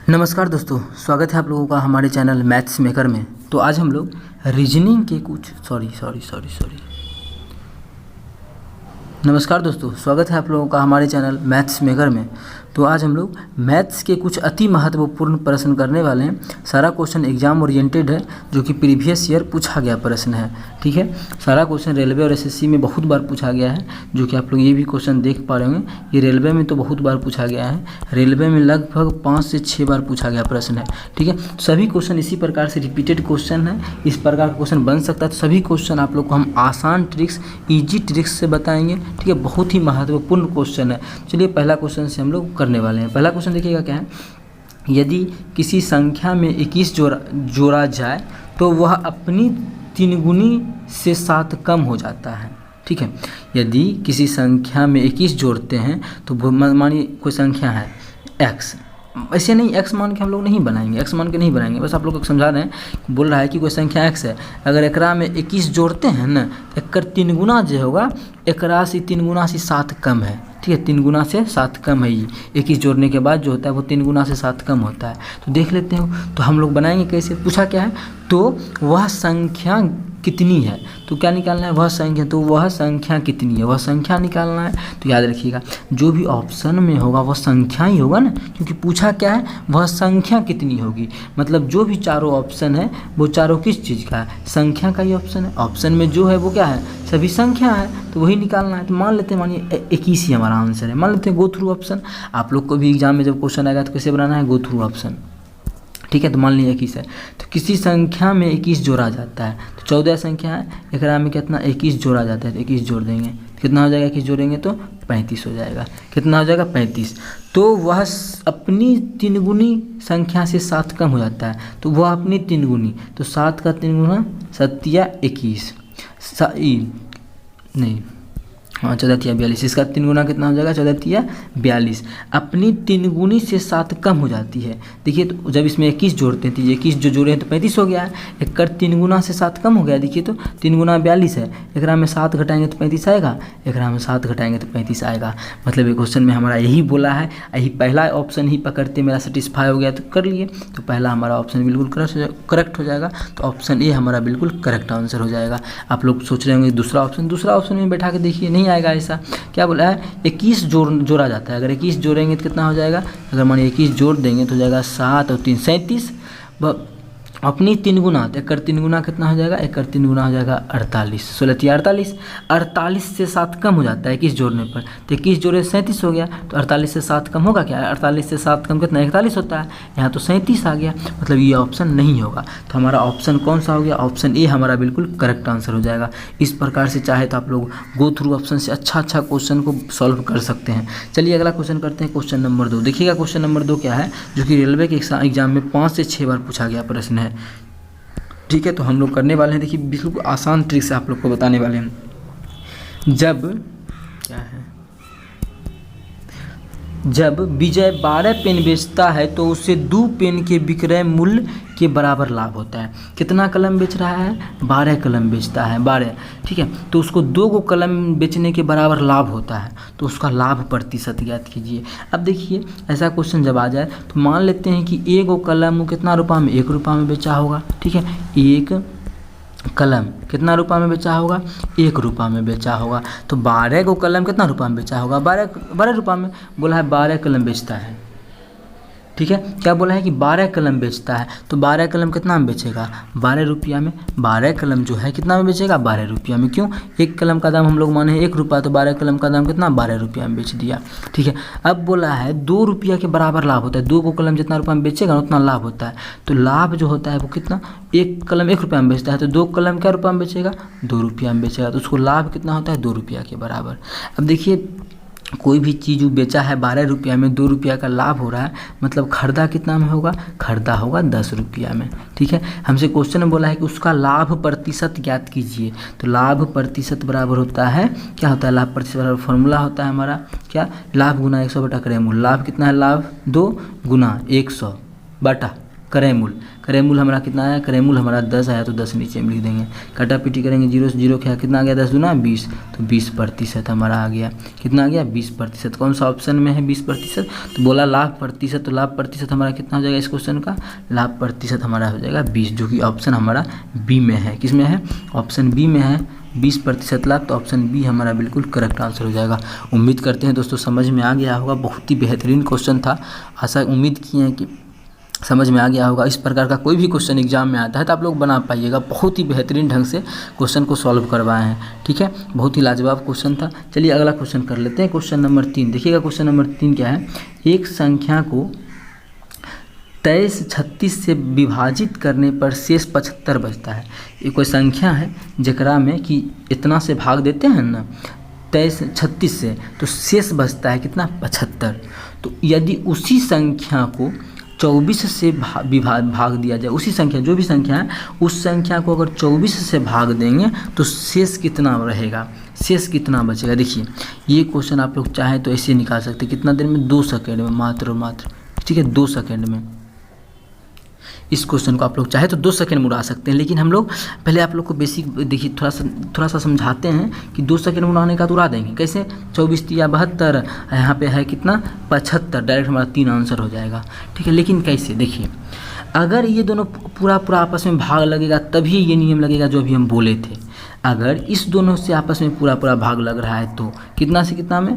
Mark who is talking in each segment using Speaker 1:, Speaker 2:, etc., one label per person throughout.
Speaker 1: नमस्कार दोस्तों, स्वागत है आप लोगों का हमारे चैनल मैथ्स मेकर में। तो आज हम लोग रीजनिंग के कुछ नमस्कार दोस्तों, स्वागत है आप लोगों का हमारे चैनल मैथ्स मेकर में। तो आज हम लोग मैथ्स के कुछ अति महत्वपूर्ण प्रश्न करने वाले हैं। सारा क्वेश्चन एग्जाम ओरिएंटेड है, जो कि प्रीवियस ईयर पूछा गया प्रश्न है। ठीक है, सारा क्वेश्चन रेलवे और एसएससी में बहुत बार पूछा गया है, जो कि आप लोग ये भी क्वेश्चन देख पा रहे होंगे। ये रेलवे में तो बहुत बार पूछा गया है, रेलवे में लगभग 5 से 6 बार पूछा गया प्रश्न है। ठीक है, सभी क्वेश्चन इसी प्रकार से रिपीटेड क्वेश्चन है, इस प्रकार का क्वेश्चन बन सकता है। तो सभी क्वेश्चन आप लोग को हम आसान ट्रिक्स, ईजी ट्रिक्स से बताएंगे। ठीक है, बहुत ही महत्वपूर्ण क्वेश्चन है। चलिए पहला क्वेश्चन से हम लोग करने वाले हैं। पहला क्वेश्चन देखिएगा क्या है, यदि किसी संख्या में 21 जोड़ा जाए तो वह अपनी 3 गुनी से 7 कम हो जाता है। ठीक है, यदि किसी संख्या में 21 जोड़ते हैं तो मानिए कोई संख्या है x, ऐसे नहीं x मान के हम लोग नहीं बनाएंगे, x मान के नहीं बनाएंगे, बस आप लोग को समझा रहे हैं। बोल रहा है कि कोई संख्या x है, अगर एकरा में 21 जोड़ते हैं ना, एकर 3 गुना जो होगा, एकरा से 3 गुना से 7 कम है। ठीक है, 3 गुना से 7 कम है। ये 21 जोड़ने के बाद जो होता है वो 3 गुना से 7 कम होता है। तो देख लेते हो, तो हम लोग बनाएंगे कैसे। पूछा क्या है, तो वह संख्या कितनी है, तो क्या निकालना है, वह संख्या। तो वह संख्या कितनी है, वह संख्या निकालना है। तो याद रखिएगा, जो भी ऑप्शन में होगा वह संख्या ही होगा ना, क्योंकि पूछा क्या है, वह संख्या कितनी होगी। मतलब जो भी चारों ऑप्शन है वो चारों किस चीज़ का है, संख्या का ही ऑप्शन है। ऑप्शन में जो है वो क्या है, सभी संख्या है, तो वही निकालना है। तो मान लेते हैं, मानिए 21 ही हमारा आंसर है। मान लेते हैं गो थ्रू ऑप्शन। आप लोग को भी एग्जाम में जब क्वेश्चन आएगा तो कैसे बनाना है, गो थ्रू ऑप्शन। ठीक है, तो मान लीजिए 21 है, तो किसी संख्या में 21 जोड़ा जाता है। तो 14 संख्या है, एकरा में कितना 21 जोड़ा जाता है, तो 21 जोड़ देंगे, कितना हो जाएगा, 21 जोड़ेंगे तो 35 हो जाएगा। कितना हो जाएगा, 35। तो वह अपनी 3 गुनी संख्या से 7 कम हो जाता है। तो वह अपनी 3 गुनी, तो 7 का 3 गुना 7 या 21 नहीं, हाँ 14 या 42, इसका 3 गुना कितना हो जाएगा, 14 या 42। अपनी 3 गुनी से 7 कम हो जाती है। देखिए, तो जब इसमें 21 जोड़ते हैं तो 21 जो जोड़े हैं तो 35 हो गया है। एक 3 गुना से 7 कम हो गया। देखिए, तो 3 गुना 42 है, एक में 7 घटाएंगे तो 35 आएगा, एक में 7 घटाएंगे तो 35 आएगा। मतलब ये क्वेश्चन में हमारा यही बोला है, यही पहला ऑप्शन ही पकड़ते मेरा सेटिस्फाई हो गया तो कर लिए। तो पहला हमारा ऑप्शन बिल्कुल करेक्ट हो जाएगा। तो ऑप्शन ए हमारा बिल्कुल करेक्ट आंसर हो जाएगा। आप लोग सोच रहे होंगे दूसरा ऑप्शन में बैठा के देखिए, नहीं आएगा ऐसा। क्या बोला है, 21 जोड़ा जाता है। अगर 21 जोड़ेंगे तो कितना हो जाएगा, अगर मानिए 21 जोड़ देंगे तो हो जाएगा 7 और 3 37। अपनी 3 गुना, तो एक 3 गुना कितना हो जाएगा, एक 3 गुना हो जाएगा 48, 16 या 48। 48 से 7 कम हो जाता है 21 जोड़ने पर, तो 21 जोड़े 37 हो गया। तो 48 से 7 कम होगा क्या, 48 से 7 कम कितना, 41 होता है। यहाँ तो 37 आ गया, मतलब ये ऑप्शन नहीं होगा। तो हमारा ऑप्शन कौन सा हो गया, ऑप्शन ए हमारा बिल्कुल करेक्ट आंसर हो जाएगा। इस प्रकार से चाहे तो आप लोग गो थ्रू ऑप्शन से अच्छा क्वेश्चन को सॉल्व कर सकते हैं। चलिए अगला क्वेश्चन करते हैं, क्वेश्चन नंबर 2। देखिएगा क्वेश्चन नंबर 2 क्या है, जो कि रेलवे के एग्जाम में 5 से 6 बार पूछा गया प्रश्न है। ठीक है, तो हम लोग करने वाले हैं, देखिए बिल्कुल आसान ट्रिक से आप लोग को बताने वाले हैं। जब विजय 12 पेन बेचता है तो उसे 2 पेन के विक्रय मूल्य के बराबर लाभ होता है। कितना कलम बेच रहा है, 12 कलम बेचता है, 12। ठीक है, तो उसको 2 को कलम बेचने के बराबर लाभ होता है, तो उसका लाभ प्रतिशत ज्ञात कीजिए। अब देखिए, ऐसा क्वेश्चन जब आ जाए तो मान लेते हैं कि 1 कलम कितना रुपये में, 1 रुपये में बेचा होगा। ठीक है, 1 कलम कितना रुपये में बेचा होगा, 1 रुपये में बेचा होगा। तो 12 को कलम कितना रुपये में बेचा होगा, 12 रुपये में। बोला है 12 कलम बेचता है। ठीक है, क्या बोला है कि 12 कलम बेचता है, तो 12 कलम कितना में बेचेगा, 12 रुपया में। 12 कलम जो है कितना में बेचेगा, 12 रुपया में। क्यों, 1 कलम का दाम हम लोग माने 1 रुपया, तो 12 कलम का दाम कितना, 12 रुपया में बेच दिया। ठीक है, अब बोला है 2 रुपया के बराबर लाभ होता है। 2 को कलम जितना रुपया में बेचेगा उतना लाभ होता है। तो लाभ जो होता है वो कितना, 1 कलम 1 रुपया में बेचता है, तो 2 कलम क्या रुपया में बेचेगा, 2 रुपया में बेचेगा। तो उसको लाभ कितना होता है, 2 रुपया के बराबर। अब देखिए, कोई भी चीज़ बेचा है 12 रुपया में, 2 रुपया का लाभ हो रहा है, मतलब खरीदा कितना में होगा, खरीदा होगा 10 रुपया में। ठीक है, हमसे क्वेश्चन में बोला है कि उसका लाभ प्रतिशत ज्ञात कीजिए। तो लाभ प्रतिशत बराबर होता है, क्या होता है, लाभ प्रतिशत बराबर फॉर्मूला होता है हमारा क्या, लाभ गुना 100 बटा क्रय मूल्य। लाभ कितना है, लाभ 2 गुना 100 बटा क्रय मूल, क्रय मूल हमारा कितना आया, क्रय मूल हमारा 10 आया तो 10 नीचे में लिख देंगे। काटापीटी करेंगे, 0 से 0 क्या कितना आ गया, 10 दूना 20, तो 20% हमारा आ गया। कितना आ गया, 20%। कौन सा ऑप्शन में है 20%? तो बोला लाभ प्रतिशत, तो लाभ प्रतिशत हमारा कितना हो जाएगा इस क्वेश्चन का, लाभ प्रतिशत हमारा हो जाएगा 20, जो कि ऑप्शन हमारा बी में है। किस में है, ऑप्शन बी में है, 20% लाभ, तो ऑप्शन बी हमारा बिल्कुल करेक्ट आंसर हो जाएगा। उम्मीद करते हैं दोस्तों समझ में आ गया होगा, बहुत ही बेहतरीन क्वेश्चन था। आशा उम्मीद किए हैं कि समझ में आ गया होगा। इस प्रकार का कोई भी क्वेश्चन एग्जाम में आता है तो आप लोग बना पाइएगा, बहुत ही बेहतरीन ढंग से क्वेश्चन को सॉल्व करवाए हैं। ठीक है, बहुत ही लाजवाब क्वेश्चन था। चलिए अगला क्वेश्चन कर लेते हैं, क्वेश्चन नंबर 3। देखिएगा क्वेश्चन नंबर 3 क्या है, एक संख्या को 23-36 से विभाजित करने पर शेष 75 बचता है। ये कोई संख्या है जकरा में कि इतना से भाग देते हैं ना 23-36 से, तो शेष बचता है कितना, 75। तो यदि उसी संख्या को 24 से भाग दिया जाए, उसी संख्या जो भी संख्या है उस संख्या को अगर 24 से भाग देंगे तो शेष कितना रहेगा, शेष कितना बचेगा। देखिए ये क्वेश्चन आप लोग चाहें तो ऐसे निकाल सकते हैं, कितना देर में, 2 सेकेंड में, मात्र। ठीक है, 2 सेकेंड में इस क्वेश्चन को आप लोग चाहे तो 2 सेकंड में उड़ा सकते हैं। लेकिन हम लोग पहले आप लोग को बेसिक देखिए थोड़ा सा समझाते हैं कि 2 सेकंड में उड़ाने का तो उड़ा देंगे कैसे, 24 या 72, यहाँ पे है कितना 75, डायरेक्ट हमारा 3 आंसर हो जाएगा। ठीक है, लेकिन कैसे, देखिए अगर ये दोनों पूरा आपस में भाग लगेगा तभी ये नियम लगेगा जो अभी हम बोले थे। अगर इस दोनों से आपस में पूरा भाग लग रहा है तो कितना से कितना में,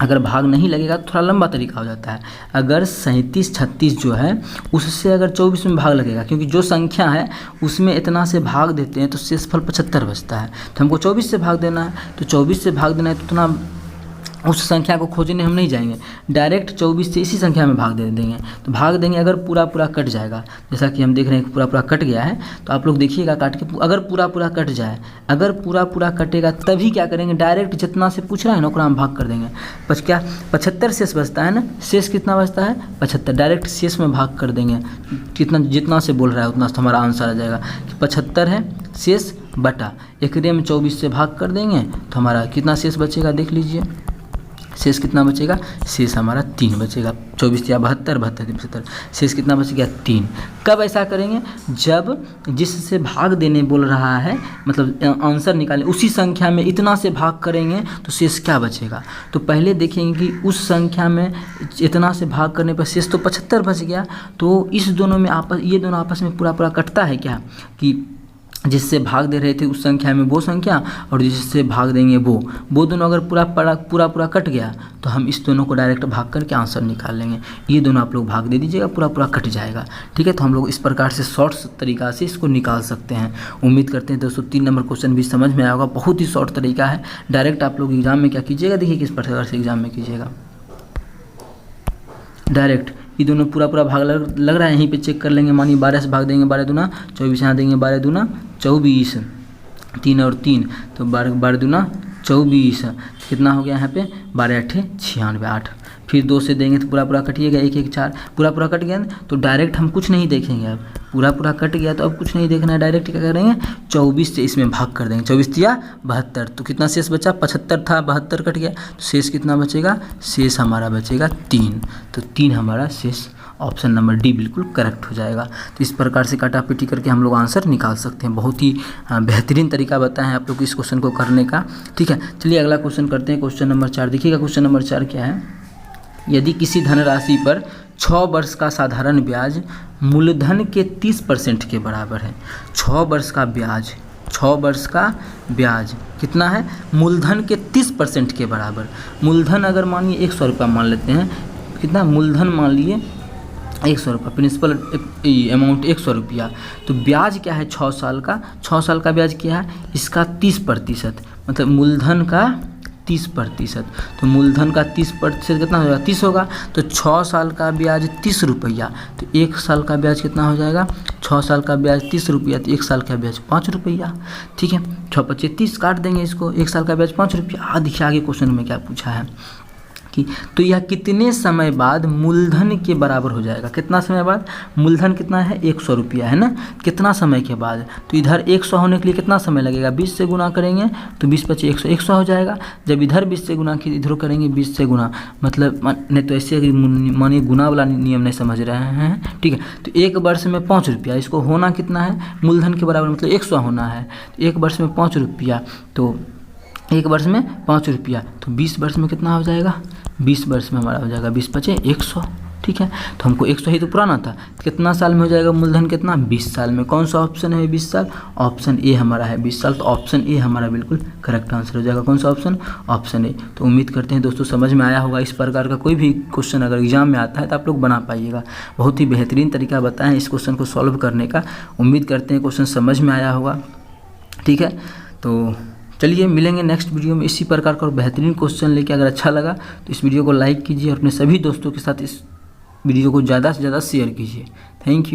Speaker 1: अगर भाग नहीं लगेगा तो थोड़ा लंबा तरीका हो जाता है। अगर 37-36 जो है उससे अगर 24 में भाग लगेगा, क्योंकि जो संख्या है उसमें इतना से भाग देते हैं तो शेषफल 75 बचता है। तो हमको 24 से भाग देना है, तो 24 से भाग देना है तो उतना उस संख्या को खोजने हम नहीं जाएंगे, डायरेक्ट 24 से इसी संख्या में भाग दे देंगे। तो भाग देंगे, अगर पूरा कट जाएगा, जैसा कि हम देख रहे हैं कि पूरा कट गया है, तो आप लोग देखिएगा काट के, अगर पूरा कट जाए, अगर पूरा कटेगा तभी क्या करेंगे, डायरेक्ट जितना से पूछ रहा है ना उतना हम भाग कर देंगे। 75 शेष बचता है ना, शेष कितना बचता है 75, डायरेक्ट शेष में भाग कर देंगे, कितना जितना से बोल रहा है उतना हमारा आंसर आ जाएगा कि 75 है शेष बटा एकरे में 24 से भाग कर देंगे तो हमारा कितना शेष बचेगा, देख लीजिए शेष कितना बचेगा, शेष हमारा 3 बचेगा। 24 या 72, 72 शेष कितना बचेगा 3। कब ऐसा करेंगे, जब जिससे भाग देने बोल रहा है, मतलब आंसर निकालें उसी संख्या में इतना से भाग करेंगे तो शेष क्या बचेगा। तो पहले देखेंगे कि उस संख्या में इतना से भाग करने पर शेष तो 75 बच गया, तो इस दोनों में ये दोनों आपस में पूरा कटता है क्या, कि जिससे भाग दे रहे थे उस संख्या में वो संख्या और जिससे भाग देंगे वो दोनों अगर पूरा कट गया तो हम इस दोनों को डायरेक्ट भाग करके आंसर निकाल लेंगे। ये दोनों आप लोग भाग दे दीजिएगा, पूरा कट जाएगा। ठीक है, तो हम लोग इस प्रकार से शॉर्ट तरीका से इसको निकाल सकते हैं। उम्मीद करते हैं दोस्तों 3 नंबर क्वेश्चन भी समझ में आया होगा, बहुत ही शॉर्ट तरीका है। डायरेक्ट आप लोग एग्जाम में क्या कीजिएगा, देखिए किस प्रकार से एग्जाम में कीजिएगा, डायरेक्ट ये दोनों पूरा भाग लग रहा है, यहीं पे चेक कर लेंगे। मानिए 12 से भाग देंगे, 12 दूना 24, यहाँ देंगे 12 दूना 24, 3 और 3 तो 12 दूना 24, कितना हो गया यहाँ पे 12 8 96, 8। फिर 2 से देंगे तो पूरा कटिएगा, 1 1 4, पूरा कट गया तो डायरेक्ट हम कुछ नहीं देखेंगे। अब पूरा कट गया तो अब कुछ नहीं देखना है, डायरेक्ट क्या करेंगे 24 से इसमें भाग कर देंगे, 24 या 72, तो कितना शेष बचा, 75 था 72 कट गया तो शेष कितना बचेगा, शेष हमारा बचेगा 3। तो 3 हमारा शेष, ऑप्शन नंबर डी बिल्कुल करेक्ट हो जाएगा। तो इस प्रकार से काटापीटी करके हम लोग आंसर निकाल सकते हैं। बहुत ही बेहतरीन तरीका बताएं आप लोग इस क्वेश्चन को करने का। ठीक है, चलिए अगला क्वेश्चन करते हैं, क्वेश्चन नंबर 4। देखिएगा क्वेश्चन नंबर 4 क्या है, यदि किसी धनराशि पर 6 वर्ष का साधारण ब्याज मूलधन के 30% के बराबर है। 6 वर्ष का ब्याज, 6 वर्ष का ब्याज कितना है, मूलधन के 30% के बराबर। मूलधन अगर मानिए 100 रुपया मान लेते हैं, कितना मूलधन मान लिए 100 रुपया, प्रिंसिपल अमाउंट 100 रुपया, तो ब्याज क्या है 6 साल का, 6 साल का ब्याज क्या है इसका 30%, मतलब मूलधन का 30%। तो मूलधन का 30% कितना होगा, 30 होगा, तो 6 साल का ब्याज 30 रुपया, तो 1 साल का ब्याज कितना हो जाएगा, 6 साल का ब्याज 30 रुपया तो 1 साल का ब्याज 5 रुपया। ठीक है, 6 25 30 काट देंगे इसको, 1 साल का ब्याज 5 रुपया। देखिए आगे क्वेश्चन में क्या पूछा है कि तो यह कितने समय बाद मूलधन के बराबर हो जाएगा। कितना समय बाद? मूलधन कितना है? 100 रुपया है ना। कितना समय के बाद? तो इधर 100 होने के लिए कितना समय लगेगा? 20 से गुना करेंगे तो 20 × 100 100 हो जाएगा। जब इधर 20 से गुना इधर करेंगे 20 से गुना, मतलब नहीं तो ऐसे मानिए गुना वाला नियम नहीं समझ रहे हैं, ठीक है। तो 1 वर्ष में 5 रुपया, इसको होना कितना है? मूलधन के बराबर, मतलब 100 होना है। 1 वर्ष में 5 रुपया, तो 1 वर्ष में 5 रुपया, तो 20 वर्ष में कितना हो जाएगा? 20 वर्ष में हमारा हो जाएगा 20 × 5 = 100, ठीक है। तो हमको 100 ही तो पुराना था, कितना साल में हो जाएगा मूलधन? कितना? 20 साल में। कौन सा ऑप्शन है 20 साल? ऑप्शन ए हमारा है 20 साल। तो ऑप्शन ए हमारा बिल्कुल करेक्ट आंसर हो जाएगा। कौन सा ऑप्शन? Option A. तो उम्मीद करते हैं दोस्तों समझ में आया होगा। इस प्रकार का कोई भी क्वेश्चन अगर एग्जाम में आता है तो आप लोग बना पाइएगा। बहुत ही बेहतरीन तरीका बताएं इस क्वेश्चन को सॉल्व करने का। उम्मीद करते हैं क्वेश्चन समझ में आया होगा, ठीक है। तो चलिए मिलेंगे नेक्स्ट वीडियो में इसी प्रकार का और बेहतरीन क्वेश्चन लेके। अगर अच्छा लगा तो इस वीडियो को लाइक कीजिए और अपने सभी दोस्तों के साथ इस वीडियो को ज़्यादा से ज़्यादा शेयर कीजिए। Thank you.